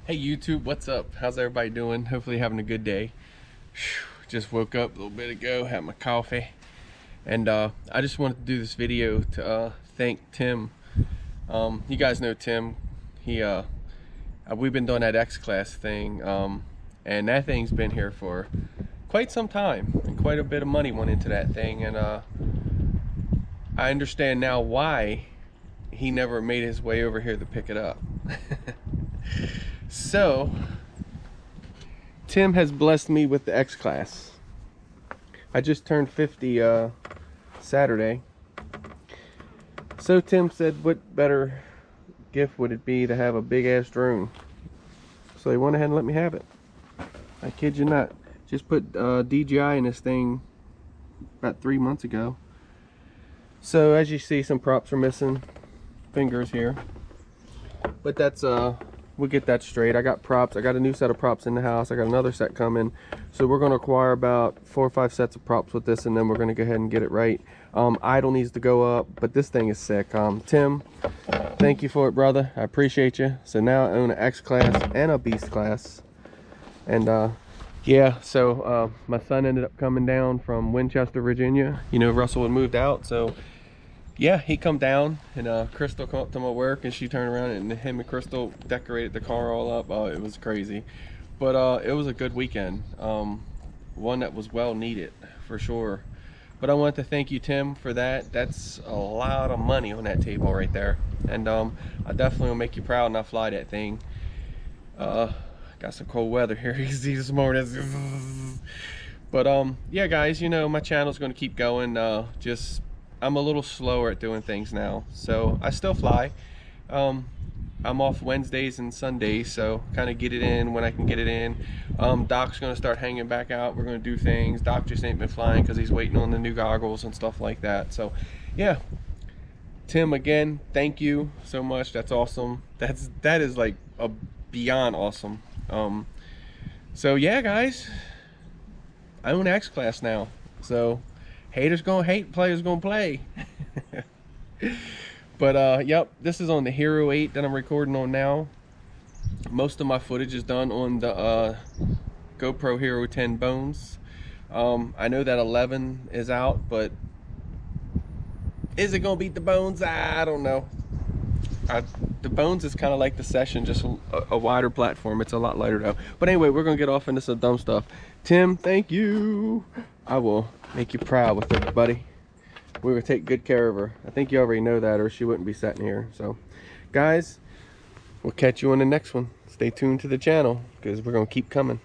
Hey YouTube, what's up? How's everybody doing? Hopefully having a good day. Just woke up a little bit ago, had my coffee, and I just wanted to do this video to thank Tim. You guys know Tim. We've been doing that X-Class thing, and that thing's been here for quite some time, and quite a bit of money went into that thing, and I understand now why he never made his way over here to pick it up. So Tim has blessed me with the X-Class. I just turned 50 Saturday. So Tim said, what better gift would it be to have a big ass drone? So he went ahead and let me have it. I kid you not. Just put DJI in this thing about 3 months ago. So as you see, some props are missing. Fingers here. But that's we'll get that straight. I got props. I got a new set of props in the house. I got another set coming. So we're going to acquire about 4 or 5 sets of props with this, and then we're going to go ahead and get it right. Idle needs to go up, but this thing is sick. Tim, thank you for it, brother. I appreciate you. So now I own an X-Class and a Beast Class. And yeah, so my son ended up coming down from Winchester, Virginia. You know, Russell had moved out, so yeah, he come down, and Crystal come up to my work, and she turned around, and him and Crystal decorated the car all up. Oh, it was crazy. But it was a good weekend. One that was well needed, for sure. But I want to thank you, Tim, for that. That's a lot of money on that table right there. And I definitely will make you proud, and I'll fly that thing. Got some cold weather here, you see this morning. But yeah, guys, you know, my channel's going to keep going. I'm a little slower at doing things now, so I still fly. I'm off Wednesdays and Sundays, so kind of get it in when I can get it in. Doc's gonna start hanging back out. We're gonna do things. Doc just ain't been flying because he's waiting on the new goggles and stuff like that. So yeah, Tim, again, thank you so much. That's awesome. That is like a beyond awesome. So yeah, guys, I own X-Class now, so haters gonna hate, players gonna play. But yep, this is on the Hero 8 that I'm recording on now. Most of my footage is done on the GoPro Hero 10 Bones. I know that 11 is out, but is it gonna beat the Bones? I don't know. The Bones is kind of like the Session, just a wider platform. It's a lot lighter though. But anyway, we're gonna get off into some dumb stuff. Tim, thank you. I will make you proud with it, buddy. We will take good care of her. I think you already know that, or she wouldn't be sitting here. So guys, we'll catch you on the next one. Stay tuned to the channel because we're gonna keep coming.